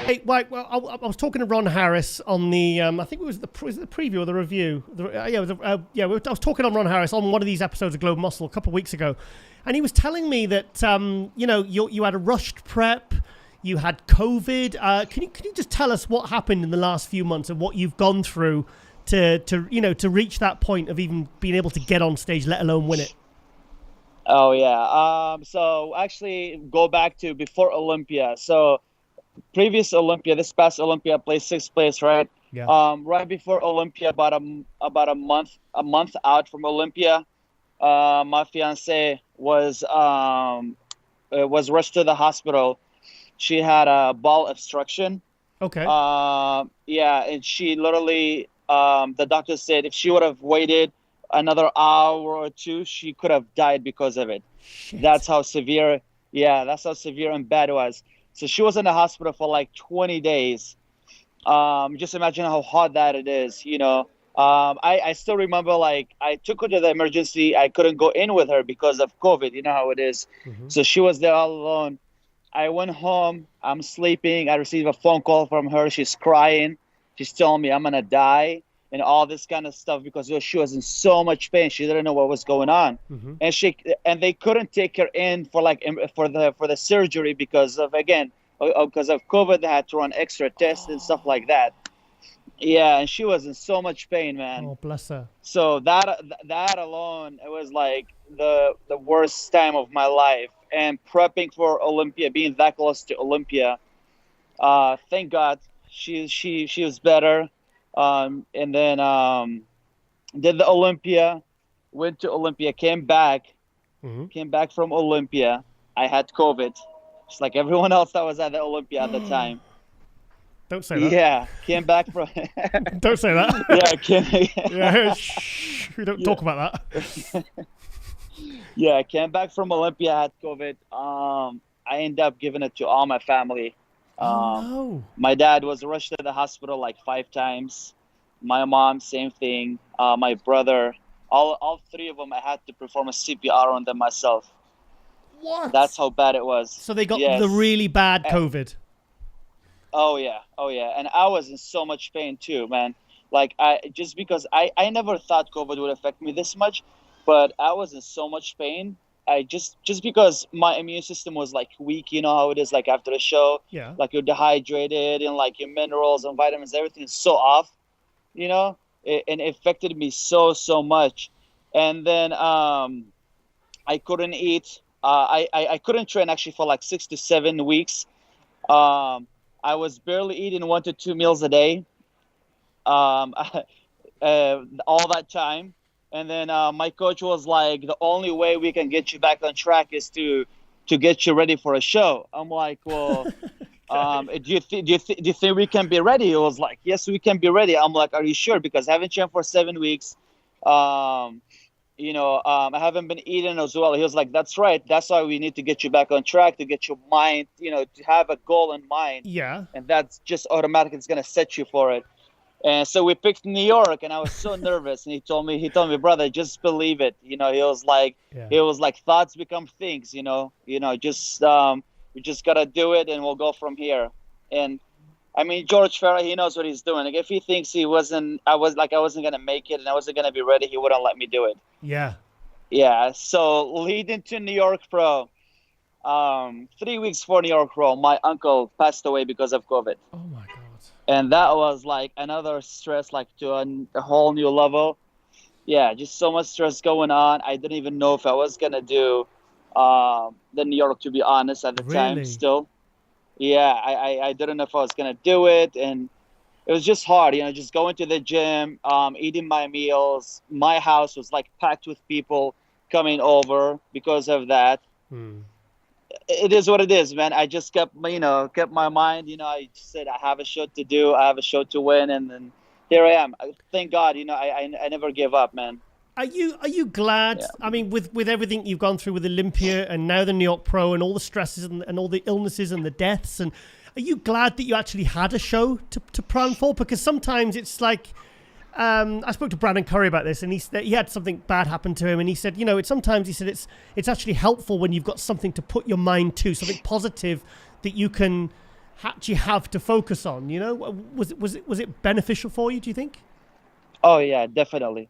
Hey, right, well, I was talking to Ron Harris on the, I think it was the preview or the review. I was talking on Ron Harris on one of these episodes of Globe Muscle a couple of weeks ago, and he was telling me that, you had a rushed prep, you had COVID. Can you just tell us what happened in the last few months and what you've gone through to reach that point of even being able to get on stage, let alone win it? Oh yeah. So actually, go back to before Olympia. So previous Olympia, this past Olympia, I placed 6th place, right? Yeah. Right before Olympia, about a month out from Olympia, my fiance was rushed to the hospital. She had a bowel obstruction. Okay. Yeah, and she literally, the doctor said if she would have waited another hour or two, she could have died because of it. Shit. That's how severe and bad it was. So she was in the hospital for like 20 days. Just imagine how hard that it is, I still remember, like, I took her to the emergency. I couldn't go in with her because of COVID. You know how it is. Mm-hmm. So she was there all alone. I went home. I'm sleeping. I received a phone call from her. She's crying. She's telling me I'm going to die and all this kind of stuff because she was in so much pain. She didn't know what was going on. Mm-hmm. And they couldn't take her in for the surgery because of COVID. They had to run extra tests and stuff like that. Yeah, and she was in so much pain, man. Oh, bless her. So that alone, it was like the worst time of my life. And prepping for Olympia, being that close to Olympia, thank God she was better. And then did the Olympia, went to Olympia, came back from Olympia. I had COVID, just like everyone else that was at the Olympia at the time. Don't say that. Yeah, came back from. Don't say that. We don't talk about that. Yeah, I came back from Olympia, had COVID. I ended up giving it to all my family. No. My dad was rushed to the hospital like 5 times. My mom, same thing. My brother, all 3 of them, I had to perform a CPR on them myself. What? That's how bad it was. So they got the really bad COVID. Oh yeah. And I was in so much pain too, man. Like I never thought COVID would affect me this much, but I was in so much pain. I just because my immune system was like weak, you know how it is, like after a show, like you're dehydrated and like your minerals and vitamins, everything is so off, and it affected me so much. And then I couldn't eat. I couldn't train actually for like 6 to 7 weeks. I was barely eating 1 to 2 meals a day, all that time. And then my coach was like, the only way we can get you back on track is to get you ready for a show. I'm like, well, do you think we can be ready? It was like, yes, we can be ready. I'm like, are you sure? Because I haven't trained for 7 weeks. I haven't been eating as well. He was like, that's right. That's why we need to get you back on track, to get your mind, to have a goal in mind. Yeah. And that's just automatic. It's going to set you for it. And so we picked New York, and I was so nervous. And he told me, brother, just believe it. He was like, thoughts become things. We just gotta do it, and we'll go from here. And I mean, George Farah, he knows what he's doing. Like, if he thinks I wasn't gonna make it and I wasn't gonna be ready, he wouldn't let me do it. Yeah. Yeah. So leading to New York Pro, 3 weeks before New York Pro, my uncle passed away because of COVID. Oh my God. And that was like another stress, like to a whole new level. Yeah, just so much stress going on. I didn't even know if I was going to do the New York, to be honest, at the time still. Yeah, I didn't know if I was going to do it. And it was just hard, just going to the gym, eating my meals. My house was like packed with people coming over because of that. It is what it is, man. I just kept my mind, I just said, I have a show to do. I have a show to win. And then here I am. Thank God, I never give up, man. Are you glad? Yeah. I mean, with everything you've gone through with Olympia and now the New York Pro and all the stresses and all the illnesses and the deaths, and are you glad that you actually had a show to plan for? Because sometimes it's like, I spoke to Brandon Curry about this, and he had something bad happen to him, and he said, it's actually helpful when you've got something to put your mind to, something positive that you can you have to focus on? You know, was it beneficial for you? Do you think? Oh yeah, definitely.